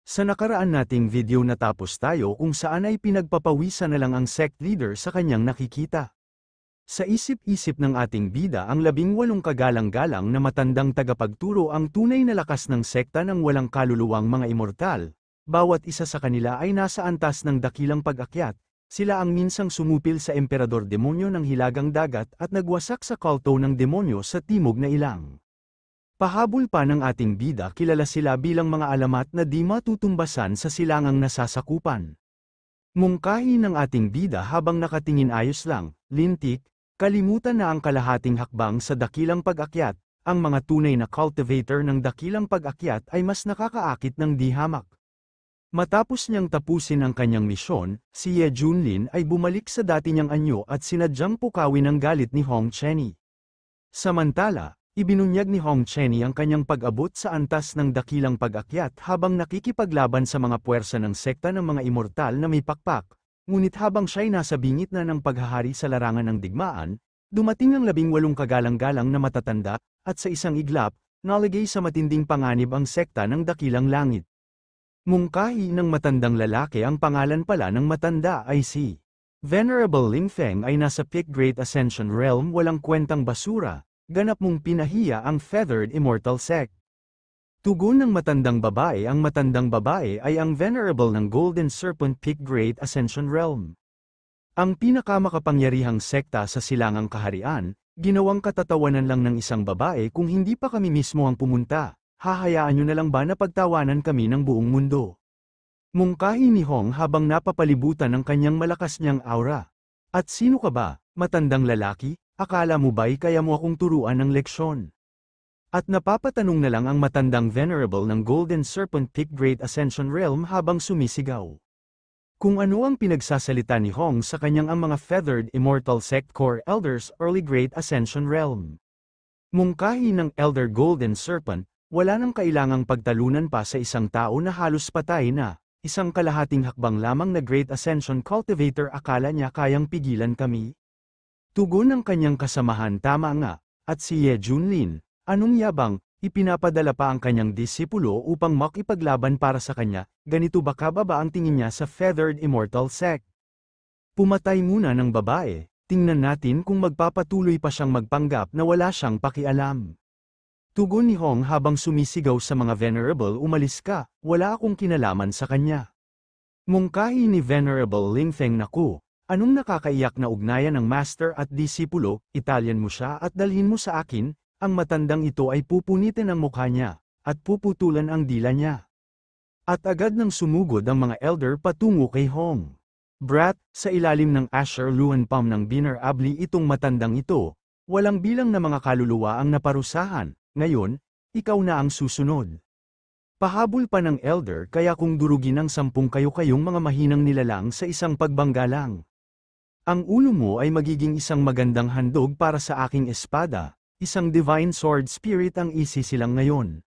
Sa nakaraan nating video natapos tayo kung saan ay pinagpapawisan na lang ang sect leader sa kanyang nakikita. Sa isip-isip ng ating bida ang 18 kagalang-galang na matandang tagapagturo ang tunay na lakas ng sekta ng walang kaluluwang mga immortal. Bawat isa sa kanila ay nasa antas ng dakilang pag-akyat. Sila ang minsang sumupil sa emperador demonyo ng hilagang dagat at nagwasak sa kulto ng demonyo sa timog na ilang. Pahabol pa ng ating bida, kilala sila bilang mga alamat na di matutumbasan sa silangang nasasakupan. Mungkahi ng ating bida habang nakatingin ayos lang, lintik, kalimutan na ang kalahating hakbang sa dakilang pag-akyat, ang mga tunay na cultivator ng dakilang pag-akyat ay mas nakakaakit ng di hamak. Matapos niyang tapusin ang kanyang misyon, si Ye Junlin ay bumalik sa dati niyang anyo at sinadyang pukawin ang galit ni Hong Chenny. Samantala, ibinunyag ni Hong Chenny ang kanyang pag-abot sa antas ng dakilang pag-akyat habang nakikipaglaban sa mga puwersa ng sekta ng mga immortal na may pakpak, ngunit habang siya'y nasa bingit na ng paghahari sa larangan ng digmaan, dumating ang 18 kagalang-galang na matatanda, at sa isang iglap, nalagay sa matinding panganib ang sekta ng dakilang langit. Mungkahi ng matandang lalaki ang pangalan pala ng matanda ay si Venerable Ling Feng ay nasa Peak Great Ascension Realm, walang kwentang basura. Ganap mong pinahiya ang Feathered Immortal Sect. Tugon ng matandang babae, ang matandang babae ay ang Venerable ng Golden Serpent Peak Great Ascension Realm. Ang pinakamakapangyarihang sekta sa silangang kaharian, ginawang katatawanan lang ng isang babae. Kung hindi pa kami mismo ang pumunta, hahayaan nyo na lang ba na pagtawanan kami ng buong mundo? Mungkahi ni Hong habang napapalibutan ng kanyang malakas niyang aura. At sino ka ba, matandang lalaki? Akala mo ba'y kaya mo akong turuan ng leksyon? At napapatanong na lang ang matandang Venerable ng Golden Serpent Peak Great Ascension Realm habang sumisigaw. Kung ano ang pinagsasalita ni Hong sa kanyang ang mga Feathered Immortal Sect Core Elders Early Great Ascension Realm. Mungkahi ng Elder Golden Serpent, wala nang kailangang pagtalunan pa sa isang tao na halos patay na, isang kalahating hakbang lamang na Great Ascension Cultivator. Akala niya kayang pigilan kami? Tugon ng kanyang kasamahan, tama nga, at si Ye Junlin, anong yabang, ipinapadala pa ang kanyang disipulo upang makipaglaban para sa kanya, ganito ba kababa ang tingin niya sa Feathered Immortal Sect? Pumatay muna ng babae, tingnan natin kung magpapatuloy pa siyang magpanggap na wala siyang pakialam. Tugon ni Hong habang sumisigaw sa mga Venerable, umalis ka, wala akong kinalaman sa kanya. Mungkahi ni Venerable Ling Feng, naku. Anong nakakaiyak na ugnayan ng master at disipulo, Italian mo siya at dalhin mo sa akin, ang matandang ito ay pupunitin ang mukha niya, at puputulan ang dila niya. At agad nang sumugod ang mga elder patungo kay Hong. Brat, sa ilalim ng Asher Luan Palm ng Biner Abli itong matandang ito, walang bilang na mga kaluluwa ang naparusahan, ngayon, ikaw na ang susunod. Pahabol pa ng elder, kaya kung durugin ng 10 kayo-kayong mga mahinang nilalang sa isang pagbanggalang. Ang ulo mo ay magiging isang magandang handog para sa aking espada, isang divine sword spirit ang isisilang ngayon.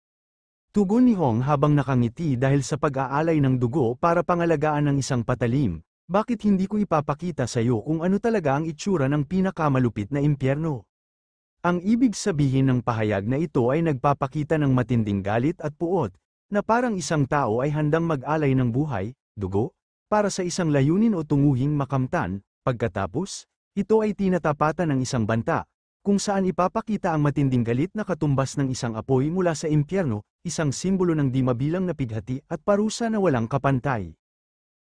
Tugon ni Hong habang nakangiti dahil sa pag-aalay ng dugo para pangalagaan ng isang patalim, bakit hindi ko ipapakita sa iyo kung ano talaga ang itsura ng pinakamalupit na impyerno? Ang ibig sabihin ng pahayag na ito ay nagpapakita ng matinding galit at puot, na parang isang tao ay handang mag-alay ng buhay, dugo, para sa isang layunin o tunguhing makamtan. Pagkatapos, ito ay tinatapatan ng isang banta, kung saan ipapakita ang matinding galit na katumbas ng isang apoy mula sa impyerno, isang simbolo ng di mabilang na pighati at parusa na walang kapantay.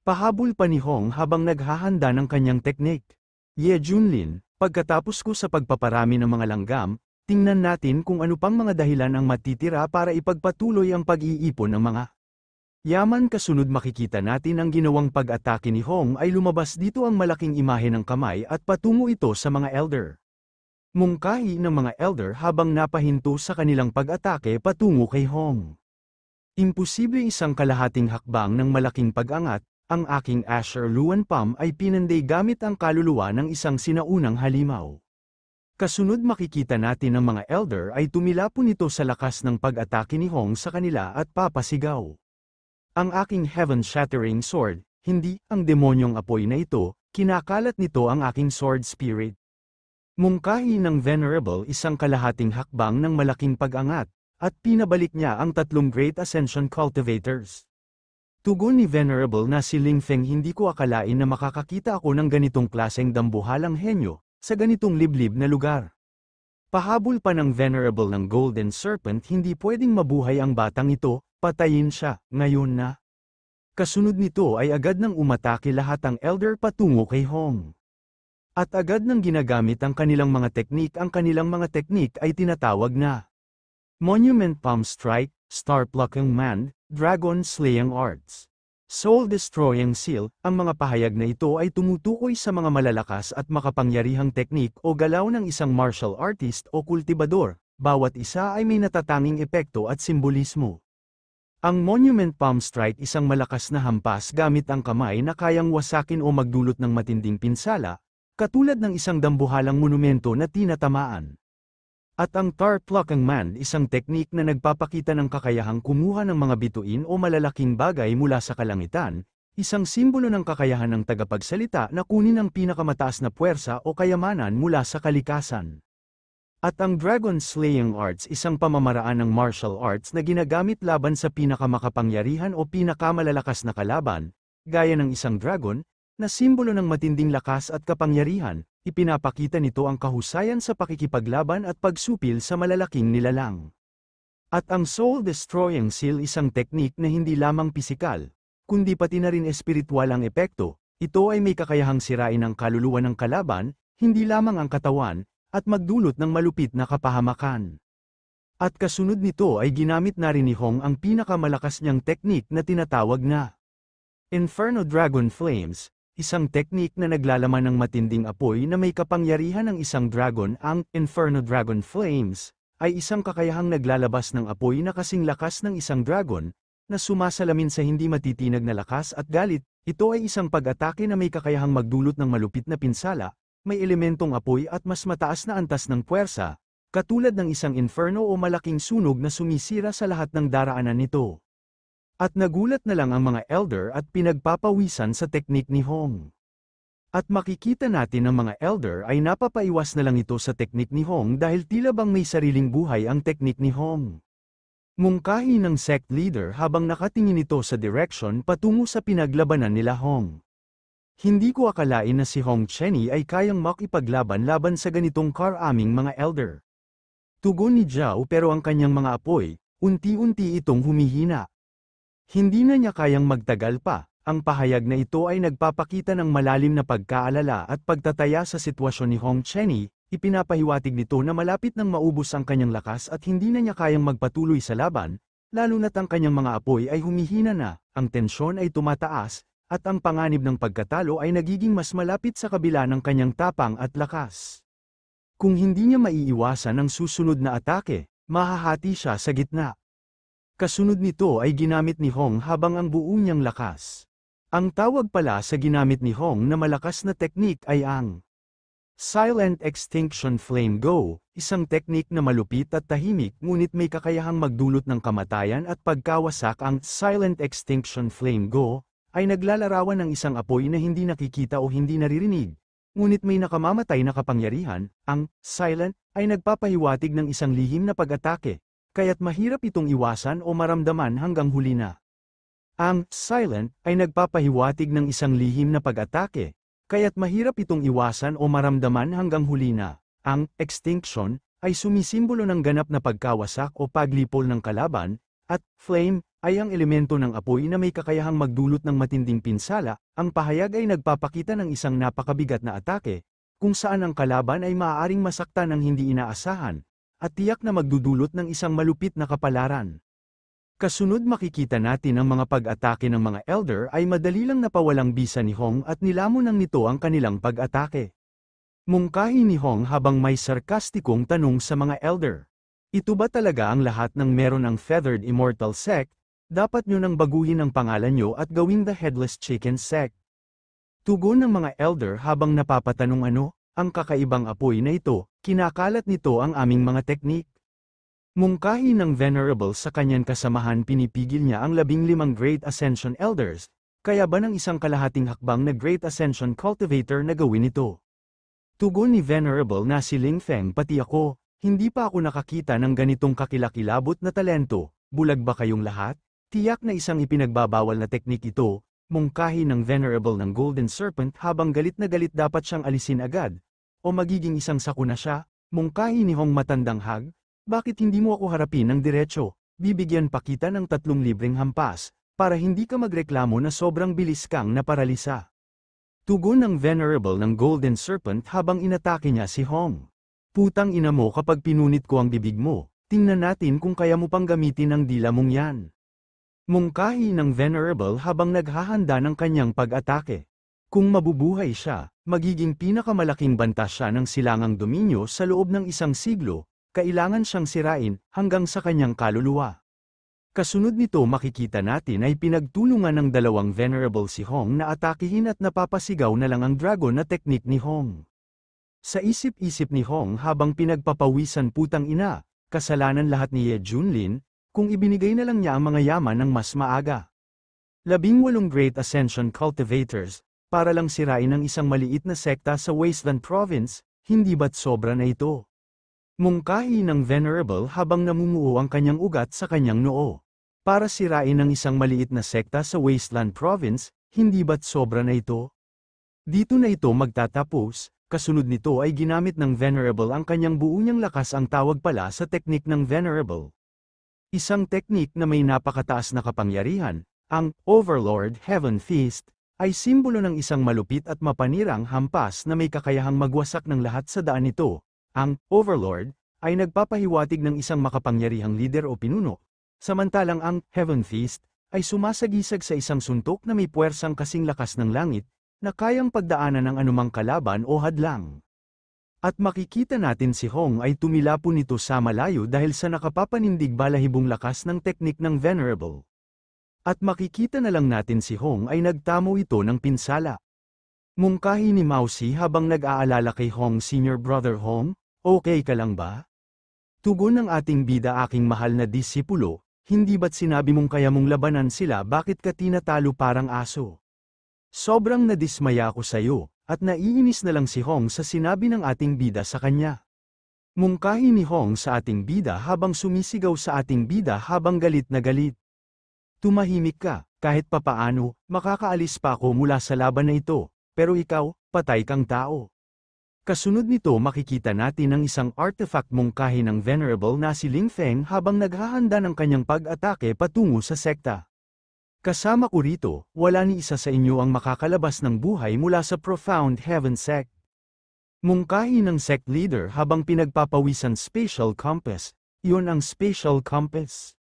Pahabol pa ni Hong habang naghahanda ng kanyang teknik. Ye Junlin, pagkatapos ko sa pagpaparami ng mga langgam, tingnan natin kung ano pang mga dahilan ang matitira para ipagpatuloy ang pag-iipon ng mga yaman. Kasunod makikita natin ang ginawang pag-atake ni Hong ay lumabas dito ang malaking imahe ng kamay at patungo ito sa mga elder. Mungkahi ng mga elder habang napahinto sa kanilang pag-atake patungo kay Hong. Imposible isang kalahating hakbang ng malaking pag-angat, ang aking Asher Luan Palm ay pinanday gamit ang kaluluwa ng isang sinaunang halimaw. Kasunod makikita natin ang mga elder ay tumilapon ito sa lakas ng pag-atake ni Hong sa kanila at papasigaw. Ang aking heaven-shattering sword, hindi ang demonyong apoy na ito, kinakalat nito ang aking sword spirit. Mungkahi ng Venerable isang kalahating hakbang ng malaking pag-angat, at pinabalik niya ang 3 Great Ascension Cultivators. Tugon ni Venerable na si Ling Feng, hindi ko akalain na makakakita ako ng ganitong klaseng dambuhalang henyo, sa ganitong liblib na lugar. Pahabol pa ng Venerable ng Golden Serpent, hindi pwedeng mabuhay ang batang ito, patayin siya, ngayon na. Kasunod nito ay agad nang umatake lahat ang Elder patungo kay Hong. At agad nang ginagamit ang kanilang mga teknik, ang kanilang mga teknik ay tinatawag na Monument Palm Strike, Star Plucking Mand, Dragon Slaying Arts, Soul Destroying Seal. Ang mga pahayag na ito ay tumutukoy sa mga malalakas at makapangyarihang teknik o galaw ng isang martial artist o kultibador, bawat isa ay may natatanging epekto at simbolismo. Ang Monument Palm Strike, isang malakas na hampas gamit ang kamay na kayang wasakin o magdulot ng matinding pinsala, katulad ng isang dambuhalang monumento na tinatamaan. At ang Star Plucking Mand, isang teknik na nagpapakita ng kakayahang kumuha ng mga bituin o malalaking bagay mula sa kalangitan, isang simbolo ng kakayahan ng tagapagsalita na kunin ang pinakamataas na puwersa o kayamanan mula sa kalikasan. At ang Dragon Slaying Arts, isang pamamaraan ng martial arts na ginagamit laban sa pinakamakapangyarihan o pinakamalalakas na kalaban, gaya ng isang dragon, na simbolo ng matinding lakas at kapangyarihan. Ipinapakita nito ang kahusayan sa pakikipaglaban at pagsupil sa malalaking nilalang. At ang Soul Destroying Seal, isang teknik na hindi lamang pisikal, kundi pati na rin espiritual ang epekto. Ito ay may kakayahang sirain ang kaluluwa ng kalaban, hindi lamang ang katawan, at magdulot ng malupit na kapahamakan. At kasunod nito ay ginamit na rin ni Hong ang pinakamalakas niyang teknik na tinatawag na Inferno Dragon Flames, isang teknik na naglalaman ng matinding apoy na may kapangyarihan ng isang dragon. Ang Inferno Dragon Flames ay isang kakayahang naglalabas ng apoy na kasing lakas ng isang dragon, na sumasalamin sa hindi matitinag na lakas at galit. Ito ay isang pag-atake na may kakayahang magdulot ng malupit na pinsala, may elementong apoy at mas mataas na antas ng puwersa, katulad ng isang inferno o malaking sunog na sumisira sa lahat ng daraanan nito. At nagulat na lang ang mga Elder at pinagpapawisan sa teknik ni Hong. At makikita natin ang mga Elder ay napapaiwas na lang ito sa teknik ni Hong dahil tila bang may sariling buhay ang teknik ni Hong. Mungkahi ng sect leader habang nakatingin ito sa direction patungo sa pinaglabanan nila Hong. Hindi ko akalain na si Hong Chenny ay kayang makipaglaban laban sa ganitong karaming mga Elder. Tugon ni Zhao, pero ang kanyang mga apoy, unti-unti itong humihina. Hindi na niya kayang magtagal pa. Ang pahayag na ito ay nagpapakita ng malalim na pagkaalala at pagtataya sa sitwasyon ni Hong Chenny. Ipinapahiwatig nito na malapit nang maubos ang kanyang lakas at hindi na niya kayang magpatuloy sa laban, lalo na't ang kanyang mga apoy ay humihina na, ang tensyon ay tumataas, at ang panganib ng pagkatalo ay nagiging mas malapit sa kabila ng kanyang tapang at lakas. Kung hindi niya maiiwasan ang susunod na atake, mahahati siya sa gitna. Kasunod nito ay ginamit ni Hong habang ang buo niyang lakas. Ang tawag pala sa ginamit ni Hong na malakas na teknik ay ang Silent Extinction Flame Go, isang teknik na malupit at tahimik ngunit may kakayahang magdulot ng kamatayan at pagkawasak. Ang Silent Extinction Flame Go ay naglalarawan ng isang apoy na hindi nakikita o hindi naririnig, ngunit may nakamamatay na kapangyarihan. Ang Silent ay nagpapahiwatig ng isang lihim na pag-atake, kaya't mahirap itong iwasan o maramdaman hanggang huli na. Ang Silent ay nagpapahiwatig ng isang lihim na pag-atake, kaya't mahirap itong iwasan o maramdaman hanggang huli na. Ang Extinction ay sumisimbolo ng ganap na pagkawasak o paglipol ng kalaban, at Flame ay ang elemento ng apoy na may kakayahang magdulot ng matinding pinsala. Ang pahayag ay nagpapakita ng isang napakabigat na atake, kung saan ang kalaban ay maaaring masaktan ng hindi inaasahan, at tiyak na magdudulot ng isang malupit na kapalaran. Kasunod makikita natin ang mga pag-atake ng mga Elder ay madali lang napawalang bisa ni Hong at nilamunan nito ang kanilang pag-atake. Mungkahi ni Hong habang may sarkastikong tanong sa mga Elder. Ito ba talaga ang lahat ng meron ang Feathered Immortal Sect? Dapat nyo nang baguhin ang pangalan nyo at gawing The Headless Chicken Sect. Tugon ng mga Elder habang napapatanong, ano ang kakaibang apoy na ito? Kinakalat nito ang aming mga teknik. Mungkahi ng Venerable sa kanyang kasamahan, pinipigil niya ang 15 Great Ascension Elders, kaya ba ng isang kalahating hakbang na Great Ascension Cultivator na gawin ito? Tugon ni Venerable na si Ling Feng, pati ako, hindi pa ako nakakita ng ganitong kakilakilabot na talento. Bulag ba kayong lahat? Tiyak na isang ipinagbabawal na teknik ito, mungkahi ng Venerable ng Golden Serpent habang galit na galit dapat siyang alisin agad. O magiging isang sakuna siya, mungkahi ni Hong matandang hag, bakit hindi mo ako harapin ng diretso, bibigyan pa kita ng 3 libreng hampas, para hindi ka magreklamo na sobrang bilis kang naparalisa. Tugon ng Venerable ng Golden Serpent habang inatake niya si Hong. Putang ina mo kapag pinunit ko ang bibig mo, tingnan natin kung kaya mo pang gamitin ang dila mong yan. Mungkahi ng Venerable habang naghahanda ng kanyang pag-atake. Kung mabubuhay siya, magiging pinakamalaking banta siya ng silangang dominyo sa loob ng 1 siglo, kailangan siyang sirain hanggang sa kanyang kaluluwa. Kasunod nito makikita natin ay pinagtulungan ng 2 Venerable si Hong na atakihin at napapasigaw na lang ang dragon na teknik ni Hong. Sa isip-isip ni Hong habang pinagpapawisan putang ina, kasalanan lahat ni Ye Junlin, kung ibinigay na lang niya ang mga yaman ng mas maaga. 18 Great Ascension Cultivators, para lang sirain ang isang maliit na sekta sa Wasteland Province, hindi ba't sobra na ito? Mungkahi ng Venerable habang namumuo ang kanyang ugat sa kanyang noo. Para sirain ang isang maliit na sekta sa Wasteland Province, hindi ba't sobra na ito? Dito na ito magtatapos, kasunod nito ay ginamit ng Venerable ang kanyang buo niyang lakas ang tawag pala sa teknik ng Venerable. Isang teknik na may napakataas na kapangyarihan, ang Overlord Heaven Fist, ay simbolo ng isang malupit at mapanirang hampas na may kakayahang magwasak ng lahat sa daan nito. Ang Overlord ay nagpapahiwatig ng isang makapangyarihang lider o pinuno, samantalang ang Heaven Fist ay sumasagisag sa isang suntok na may puwersang kasing lakas ng langit, na kayang pagdaanan ng anumang kalaban o hadlang. At makikita natin si Hong ay tumilapo nito sa malayo dahil sa nakapapanindig balahibong lakas ng teknik ng Venerable. At makikita na lang natin si Hong ay nagtamo ito ng pinsala. Mungkahi ni Mausi habang nag-aalala kay Hong Senior Brother Hong, okay ka lang ba? Tugon ng ating bida aking mahal na disipulo, hindi ba't sinabi mong kaya mong labanan sila bakit ka tinatalo parang aso? Sobrang nadismaya ako sa'yo, at naiinis na lang si Hong sa sinabi ng ating bida sa kanya. Mungkahi ni Hong sa ating bida habang sumisigaw sa ating bida habang galit na galit. Tumahimik ka, kahit papaano, makakaalis pa ako mula sa laban na ito, pero ikaw, patay kang tao. Kasunod nito makikita natin ang isang artifact mungkahi ng Venerable na si Ling Feng habang naghahanda ng kanyang pag-atake patungo sa sekta. Kasama ko rito, wala ni isa sa inyo ang makakalabas ng buhay mula sa Profound Heaven Sect. Mungkahi ng sect leader habang pinagpapawisan Spatial Compass, iyon ang Spatial Compass.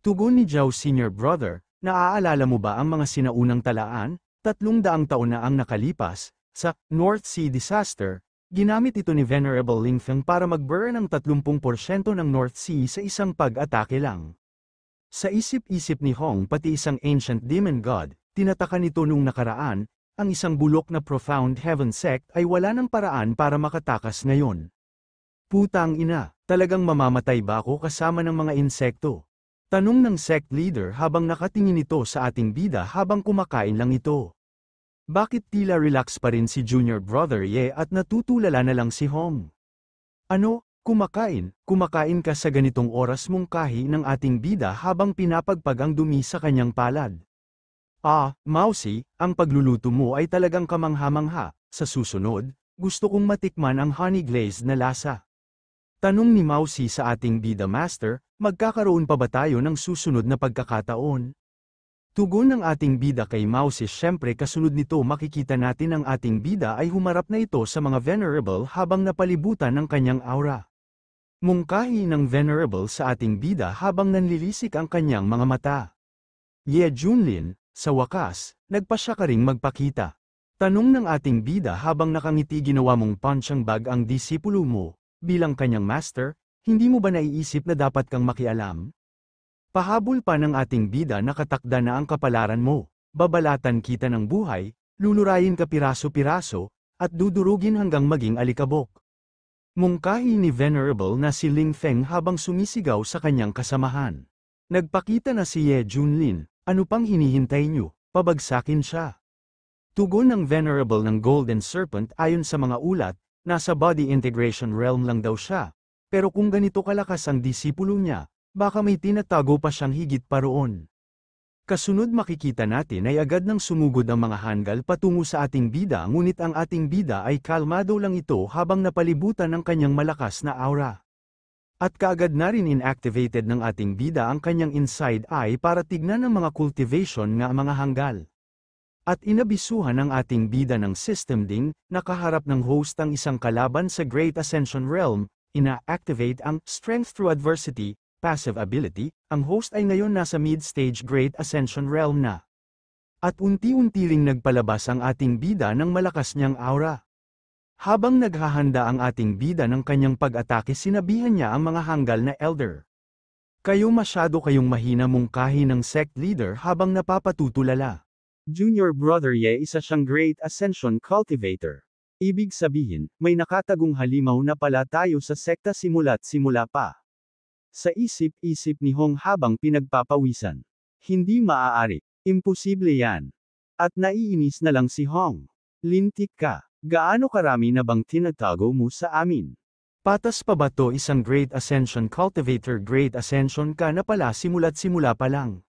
Tugon ni Zhao Senior Brother, naaalala mo ba ang mga sinaunang talaan, 300 taon na ang nakalipas, sa North Sea Disaster, ginamit ito ni Venerable Ling Feng para mag-burn ng 30% ng North Sea sa isang pag-atake lang. Sa isip-isip ni Hong pati isang ancient demon god, tinataka nito nung nakaraan, ang isang bulok na Profound Heaven Sect ay wala ng paraan para makatakas ngayon. Putang ina, talagang mamamatay ba ako kasama ng mga insekto? Tanong ng sect leader habang nakatingin ito sa ating bida habang kumakain lang ito. Bakit tila relax pa rin si Junior Brother Ye at natutulala na lang si Hong? Ano? Kumakain ka sa ganitong oras mungkahi ng ating bida habang pinapagpag ang dumi sa kanyang palad. Mausi, ang pagluluto mo ay talagang kamangha-mangha, sa susunod, gusto kong matikman ang honey glazed na lasa. Tanong ni Mausi sa ating bida master, magkakaroon pa ba tayo ng susunod na pagkakataon? Tugon ng ating bida kay Mausi syempre kasunod nito makikita natin ang ating bida ay humarap na ito sa mga Venerable habang napalibutan ng kanyang aura. Mungkahi ng Venerable sa ating bida habang nanlilisik ang kanyang mga mata. Ye Junlin, sa wakas, nagpasya ka ring magpakita. Tanong ng ating bida habang nakangiti ginawa mong punching bag ang disipulo mo, bilang kanyang master, hindi mo ba naiisip na dapat kang makialam? Pahabol pa ng ating bida nakatakda na ang kapalaran mo, babalatan kita ng buhay, lulurayin ka piraso-piraso, at dudurugin hanggang maging alikabok. Mungkahi ni Venerable na si Ling Feng habang sumisigaw sa kanyang kasamahan. Nagpakita na si Ye Junlin, ano pang hinihintay nyo, pabagsakin siya. Tugon ng Venerable ng Golden Serpent ayon sa mga ulat, nasa body integration realm lang daw siya. Pero kung ganito kalakas ang disipulo niya, baka may tinatago pa siyang higit pa roon. Kasunod makikita natin ay agad nang sumugod ang mga Hangul patungo sa ating bida, ngunit ang ating bida ay kalmado lang ito habang napalibutan ng kanyang malakas na aura. At kaagad na rin inactivated ng ating bida ang kanyang inside eye para tignan ang mga cultivation nga mga Hangul. At inabisuhan ang ating bida ng system ding, nakaharap ng host ang isang kalaban sa Great Ascension Realm, ina-activate ang Strength Through Adversity, passive ability, ang host ay ngayon nasa mid-stage Great Ascension Realm na. At unti-unti ring nagpalabas ang ating bida ng malakas niyang aura. Habang naghahanda ang ating bida ng kanyang pag-atake, sinabihan niya ang mga Hangul na Elder. Kayo masyado kayong mahina, mungkahi ng sect leader habang napapatutulala. Junior Brother Ye isa siyang Great Ascension Cultivator. Ibig sabihin, may nakatagong halimaw na pala tayo sa sekta simula't simula pa. Sa isip-isip ni Hong habang pinagpapawisan. Hindi maaari. Imposible yan. At naiinis na lang si Hong. Lintik ka. Gaano karami na bang tinatago mo sa amin? Patas pa ba to, isang Great Ascension Cultivator? Great Ascension ka na pala simula't simula pa lang.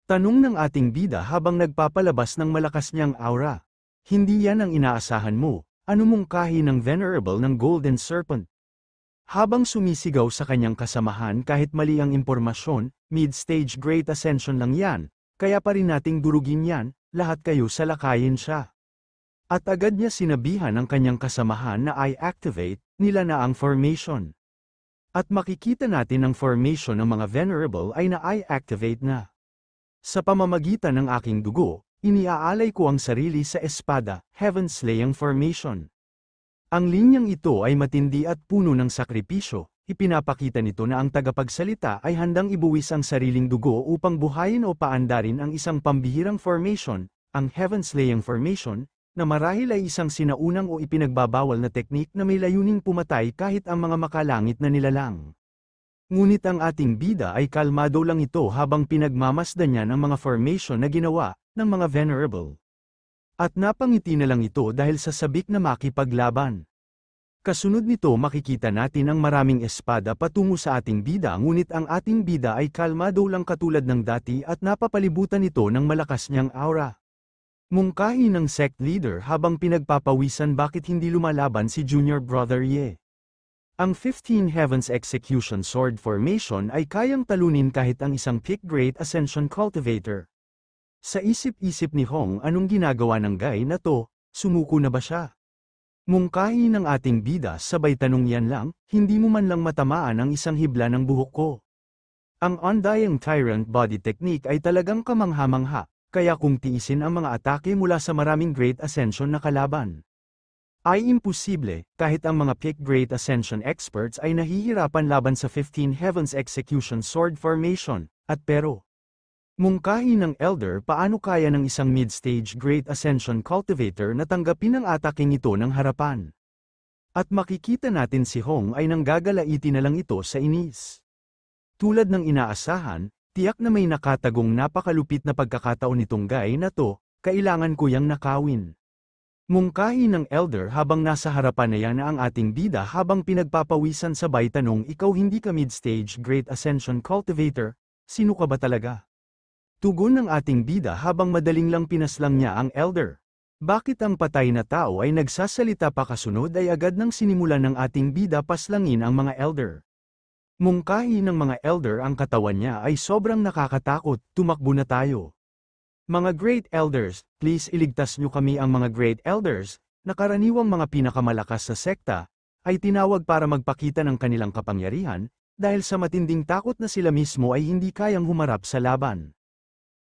Tanong ng ating bida habang nagpapalabas ng malakas niyang aura. Hindi yan ang inaasahan mo. Ano mungkahi ng Venerable ng Golden Serpent? Habang sumisigaw sa kanyang kasamahan, kahit mali ang impormasyon, mid-stage Great Ascension lang yan, kaya pa rin nating durugin yan, lahat kayo salakayin siya. At agad niya sinabihan ang kanyang kasamahan na i-activate nila na ang formation. At makikita natin ang formation ng mga Venerable ay na-i-activate na. Sa pamamagitan ng aking dugo, iniaalay ko ang sarili sa espada, Heaven's Slaying Formation. Ang linyang ito ay matindi at puno ng sakripisyo, ipinapakita nito na ang tagapagsalita ay handang ibuwis ang sariling dugo upang buhayin o paandarin ang isang pambihirang formation, ang Heaven's Slaying Formation, na marahil ay isang sinaunang o ipinagbabawal na teknik na may layuning pumatay kahit ang mga makalangit na nilalang. Ngunit ang ating bida ay kalmado lang ito habang pinagmamasdan niya ng mga formation na ginawa ng mga Venerable. At napangiti na lang ito dahil sa sabik na makipaglaban. Kasunod nito makikita natin ang maraming espada patungo sa ating bida, ngunit ang ating bida ay kalmado lang katulad ng dati at napapalibutan ito ng malakas niyang aura. Mungkahi ng sect leader habang pinagpapawisan, bakit hindi lumalaban si Junior Brother Ye? Ang 15 Heavens Execution Sword Formation ay kayang talunin kahit ang isang Peak Great Ascension Cultivator. Sa isip-isip ni Hong, anong ginagawa ng guy na to, sumuko na ba siya? Mungkahi ng ating bida, sabay tanong yan lang, hindi mo man lang matamaan ang isang hibla ng buhok ko. Ang Undying Tyrant Body Technique ay talagang kamangha-mangha, kaya kung tiisin ang mga atake mula sa maraming Great Ascension na kalaban, ay imposible, kahit ang mga Peak Great Ascension experts ay nahihirapan laban sa 15 Heavens Execution Sword Formation, at pero, mungkahi ng Elder, paano kaya ng isang mid-stage Great Ascension Cultivator na tanggapin ang ataking ito ng harapan? At makikita natin si Hong ay nanggagalaiti na lang ito sa inis. Tulad ng inaasahan, tiyak na may nakatagong napakalupit na pagkakataon nitong guy na to, kailangan ko yang nakawin. Mungkahi ng Elder habang nasa harapan na yan ang ating bida habang pinagpapawisan, sabay tanong, ikaw hindi ka mid-stage Great Ascension Cultivator, sino ka ba talaga? Tugon ng ating bida habang madaling lang pinaslang niya ang Elder. Bakit ang patay na tao ay nagsasalita pa? Kasunod ay agad nang sinimulan ng ating bida paslangin ang mga Elder. Mungkahi ng mga Elder, ang katawan niya ay sobrang nakakatakot, tumakbo na tayo. Mga Great Elders, please iligtas niyo kami. Ang mga Great Elders, na karaniwang mga pinakamalakas sa sekta, ay tinawag para magpakita ng kanilang kapangyarihan, dahil sa matinding takot na sila mismo ay hindi kayang humarap sa laban.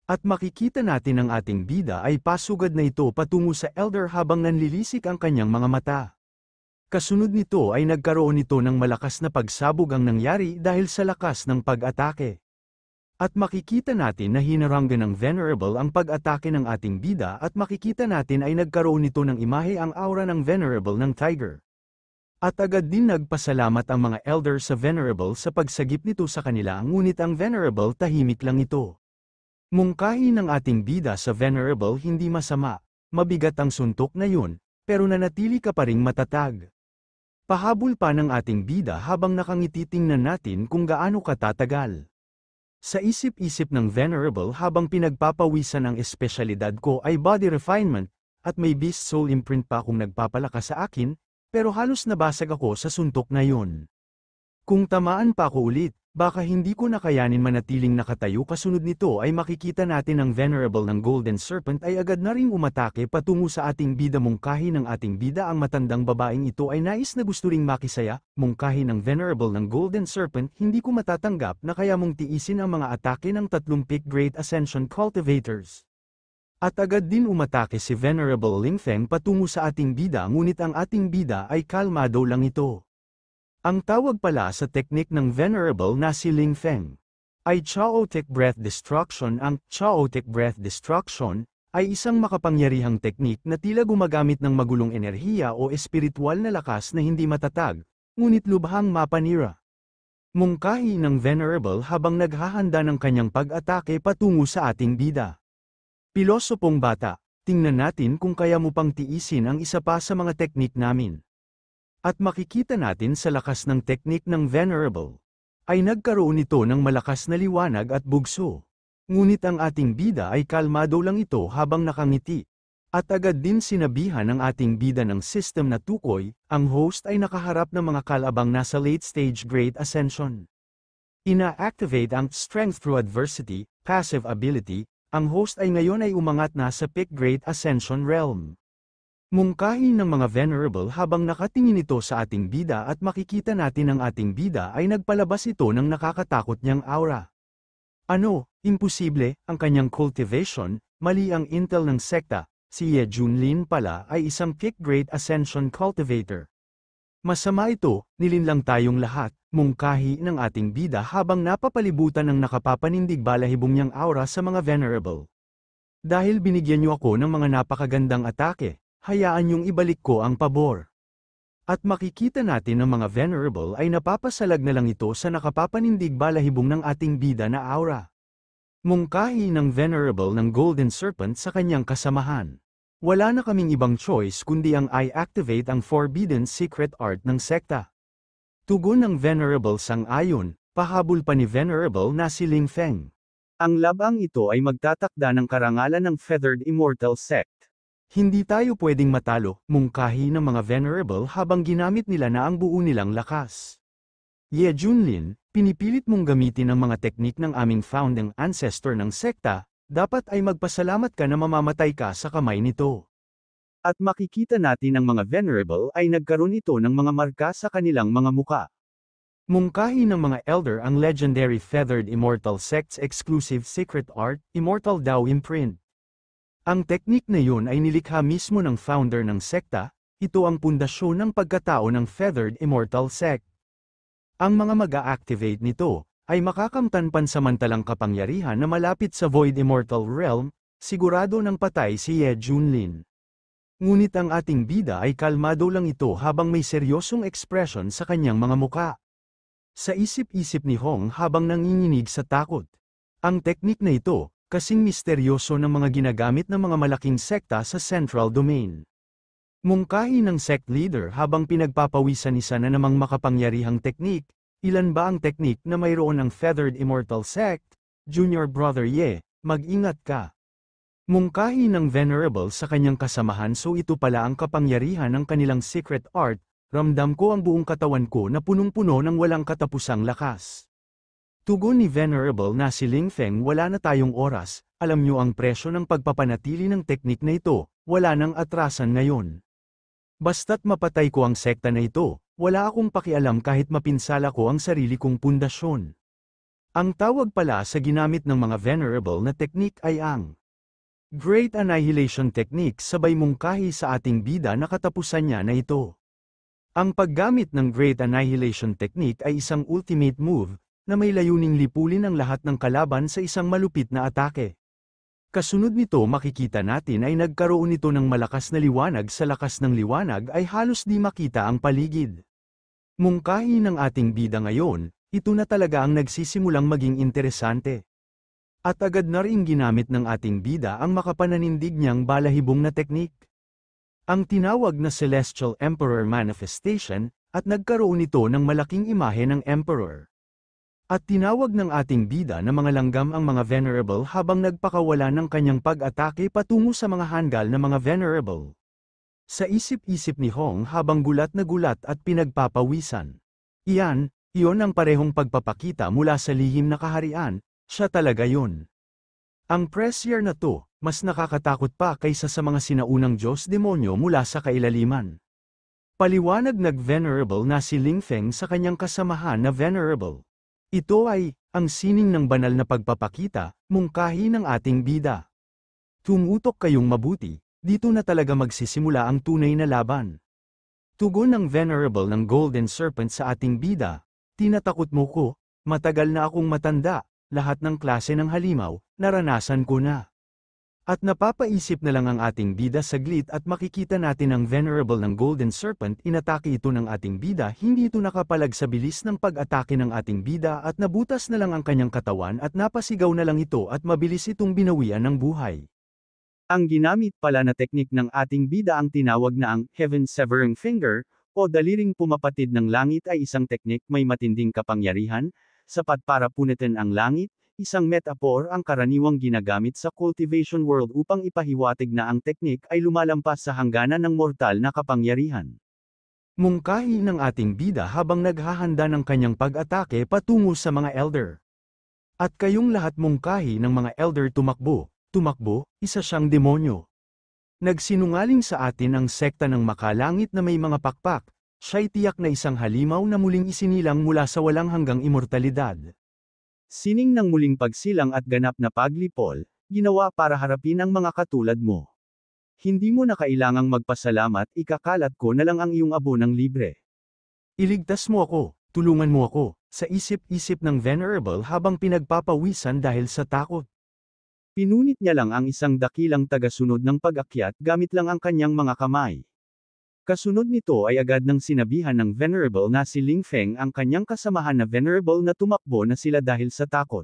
At makikita natin ang ating bida ay pasugad na ito patungo sa Elder habang nanlilisik ang kanyang mga mata. Kasunod nito ay nagkaroon nito ng malakas na pagsabog ang nangyari dahil sa lakas ng pag-atake. At makikita natin na hinaranggan ng Venerable ang pag-atake ng ating bida, at makikita natin ay nagkaroon nito ng imahe ang aura ng Venerable ng Tiger. At agad din nagpasalamat ang mga Elder sa Venerable sa pagsagip nito sa kanila, ngunit ang Venerable tahimik lang ito. Mungkahi ng ating bida sa Venerable, hindi masama, mabigat ang suntok na yun, pero nanatili ka pa ring matatag. Pahabol pa ng ating bida habang nakangiti, tingnan natin kung gaano katatagal. Sa isip-isip ng Venerable habang pinagpapawisan ang espesyalidad ko ay body refinement, at may beast soul imprint pa akong nagpapalakas sa akin, pero halos nabasag ako sa suntok na yun. Kung tamaan pa ako ulit, baka hindi ko na kayanin manatiling nakatayo kasunod nito ay makikita natin ang Venerable ng Golden Serpent ay agad na ring umatake patungo sa ating bida. Mungkahi ng ating bida ang matandang babaeng ito ay nais na gusto ring makisaya. Mungkahi ng Venerable ng Golden Serpent, hindi ko matatanggap na kaya mong tiisin ang mga atake ng 3 Peak Great Ascension Cultivators. At agad din umatake si Venerable Lingfeng patungo sa ating bida, ngunit ang ating bida ay kalmado lang ito. Ang tawag pala sa teknik ng Venerable na si Lingfeng ay Chaotic Breath Destruction. Ang Chaotic Breath Destruction ay isang makapangyarihang teknik na tila gumagamit ng magulong enerhiya o espiritual na lakas na hindi matatag, ngunit lubhang mapanira. Mungkahi ng Venerable habang naghahanda ng kanyang pag-atake patungo sa ating bida. Pilosopong bata, tingnan natin kung kaya mo pang tiisin ang isa pa sa mga teknik namin. At makikita natin sa lakas ng teknik ng Venerable, ay nagkaroon ito ng malakas na liwanag at bugso. Ngunit ang ating bida ay kalmado lang ito habang nakangiti. At agad din sinabihan ng ating bida ng system na tukoy, ang host ay nakaharap ng mga kalabang nasa late stage Great Ascension. Ina-activate ang Strength Through Adversity, passive ability, ang host ay ngayon ay umangat na sa Peak Great Ascension Realm. Mungkahi ng mga Venerable habang nakatingin ito sa ating bida at makikita natin ang ating bida ay nagpalabas ito ng nakakatakot niyang aura. Ano, imposible, ang kanyang cultivation, mali ang intel ng sekta, si Ye Junlin pala ay isang Peak Great Ascension Cultivator. Masama ito, nilinlang tayong lahat, mungkahi ng ating bida habang napapalibutan ng nakapapanindig balahibong niyang aura sa mga Venerable. Dahil binigyan niyo ako ng mga napakagandang atake, hayaan niyong ibalik ko ang pabor. At makikita natin ang mga Venerable ay napapasalag na lang ito sa nakapapanindig balahibong ng ating bida na aura. Mungkahi ng Venerable ng Golden Serpent sa kanyang kasamahan. Wala na kaming ibang choice kundi ang i-activate ang Forbidden Secret Art ng sekta. Tugon ng Venerable sang-ayon, pahabol pa ni Venerable na si Lingfeng. Ang labang ito ay magtatakda ng karangalan ng Feathered Immortal Sect. Hindi tayo pwedeng matalo, mungkahi ng mga Venerable habang ginamit nila na ang buo nilang lakas. Ye Junlin, pinipilit mong gamitin ang mga teknik ng aming founding ancestor ng sekta, dapat ay magpasalamat ka na mamamatay ka sa kamay nito. At makikita natin ang mga Venerable ay nagkaroon ito ng mga marka sa kanilang mga muka. Mungkahi ng mga Elder ang legendary Feathered Immortal Sect's exclusive secret art, Immortal Dao Imprint. Ang teknik na yun ay nilikha mismo ng founder ng sekta, ito ang pundasyon ng pagkatao ng Feathered Immortal Sect. Ang mga mag-a-activate nito, ay makakamtan pansamantalang kapangyarihan na malapit sa Void Immortal Realm, sigurado ng patay si Ye Junlin. Ngunit ang ating bida ay kalmado lang ito habang may seryosong ekspresyon sa kanyang mga muka. Sa isip-isip ni Hong habang nanginginig sa takot. Ang teknik na ito, kasing misteryoso ng mga ginagamit ng mga malaking sekta sa Central Domain. Mungkahi ng sect leader habang pinagpapawisan isa na namang makapangyarihang teknik, ilan ba ang teknik na mayroon ang Feathered Immortal Sect? Junior Brother Ye, mag-ingat ka. Mungkahi ng Venerable sa kanyang kasamahan, so ito pala ang kapangyarihan ng kanilang secret art, ramdam ko ang buong katawan ko na punong-puno ng walang katapusang lakas. Tugon ni Venerable na si Lingfeng, wala na tayong oras, alam niyo ang presyo ng pagpapanatili ng teknik na ito, wala nang atrasan ngayon. Basta't mapatay ko ang sekta na ito, wala akong pakialam kahit mapinsala ko ang sarili kong pundasyon. Ang tawag pala sa ginamit ng mga Venerable na teknik ay ang Great Annihilation Technique, sabay mungkahi sa ating bida na katapusan niya na ito. Ang paggamit ng Great Annihilation Technique ay isang ultimate move, na may layuning lipulin ang lahat ng kalaban sa isang malupit na atake. Kasunod nito makikita natin ay nagkaroon ito ng malakas na liwanag, sa lakas ng liwanag ay halos di makita ang paligid. Mungkahi ng ating bida ngayon, ito na talaga ang nagsisimulang maging interesante. At agad na ring ginamit ng ating bida ang makapananindig niyang balahibong na teknik. Ang tinawag na Celestial Emperor Manifestation, at nagkaroon ito ng malaking imahe ng Emperor. At tinawag ng ating bida na mga langgam ang mga venerable habang nagpakawala ng kanyang pag-atake patungo sa mga hanggal na mga venerable. Sa isip-isip ni Hong habang gulat na gulat at pinagpapawisan. Iyon ang parehong pagpapakita mula sa lihim na kaharian, siya talaga yun. Ang pressure na to, mas nakakatakot pa kaysa sa mga sinaunang Diyos-demonyo mula sa kailaliman. Paliwanag nag-venerable na si Ling Feng sa kanyang kasamahan na venerable. Ito ay, ang sining ng banal na pagpapakita, mungkahi ng ating bida. Tumutok kayong mabuti, dito na talaga magsisimula ang tunay na laban. Tugon ng venerable ng Golden Serpent sa ating bida, tinatakot mo ko, matagal na akong matanda, lahat ng klase ng halimaw, naranasan ko na. At napapaisip na lang ang ating bida saglit at makikita natin ang venerable ng Golden Serpent inatake ito ng ating bida hindi ito nakapalag sa bilis ng pag-atake ng ating bida at nabutas na lang ang kanyang katawan at napasigaw na lang ito at mabilis itong binawian ng buhay. Ang ginamit pala na teknik ng ating bida ang tinawag na ang Heaven Severing Finger o daliring pumapatid ng langit ay isang teknik may matinding kapangyarihan, sapat para punitin ang langit. Isang metaphor ang karaniwang ginagamit sa cultivation world upang ipahiwatig na ang teknik ay lumalampas sa hangganan ng mortal na kapangyarihan. Mungkahi ng ating bida habang naghahanda ng kanyang pag-atake patungo sa mga elder. At kayong lahat mungkahi ng mga elder tumakbo, isa siyang demonyo. Nagsinungaling sa atin ang sekta ng makalangit na may mga pakpak, siya'y tiyak na isang halimaw na muling isinilang mula sa walang hanggang imortalidad. Sining ng muling pagsilang at ganap na paglipol, ginawa para harapin ang mga katulad mo. Hindi mo na kailangang magpasalamat, ikakalat ko na lang ang iyong abo ng libre. Iligtas mo ako, tulungan mo ako, sa isip-isip ng venerable habang pinagpapawisan dahil sa takot. Pinunit niya lang ang isang dakilang tagasunod ng pag-akyat gamit lang ang kanyang mga kamay. Kasunod nito ay agad nang sinabihan ng venerable na si Ling Feng ang kanyang kasamahan na venerable na tumakbo na sila dahil sa takot.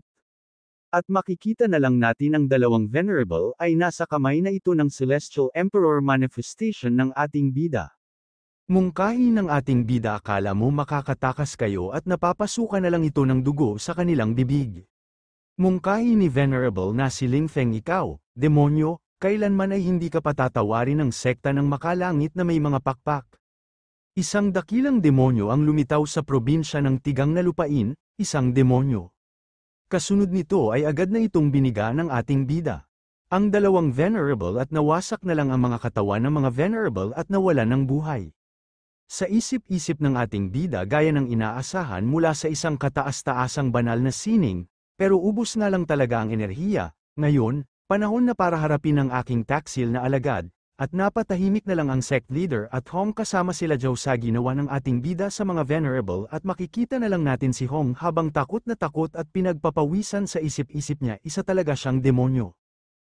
At makikita na lang natin ang dalawang venerable ay nasa kamay na ito ng Celestial Emperor manifestation ng ating bida. Mungkahi ng ating bida akala mo makakatakas kayo at napapasukan na lang ito ng dugo sa kanilang bibig. Mungkahi ni venerable na si Ling Feng ikaw, demonyo, kailanman ay hindi ka patatawarin ng sekta ng makalangit na may mga pakpak. Isang dakilang demonyo ang lumitaw sa probinsya ng Tigang na Lupain, isang demonyo. Kasunod nito ay agad na itong biniga ng ating bida. Ang dalawang venerable at nawasak na lang ang mga katawan ng mga venerable at nawalan ng buhay. Sa isip-isip ng ating bida gaya ng inaasahan mula sa isang kataas-taasang banal na sining, pero ubos nga lang talaga ang enerhiya, ngayon, panahon na para harapin ang aking taksil na alagad, at napatahimik na lang ang sect leader at Hong kasama sila Zhou sa ginawa ng ating bida sa mga venerable at makikita na lang natin si Hong habang takot at pinagpapawisan sa isip-isip niya isa talaga siyang demonyo.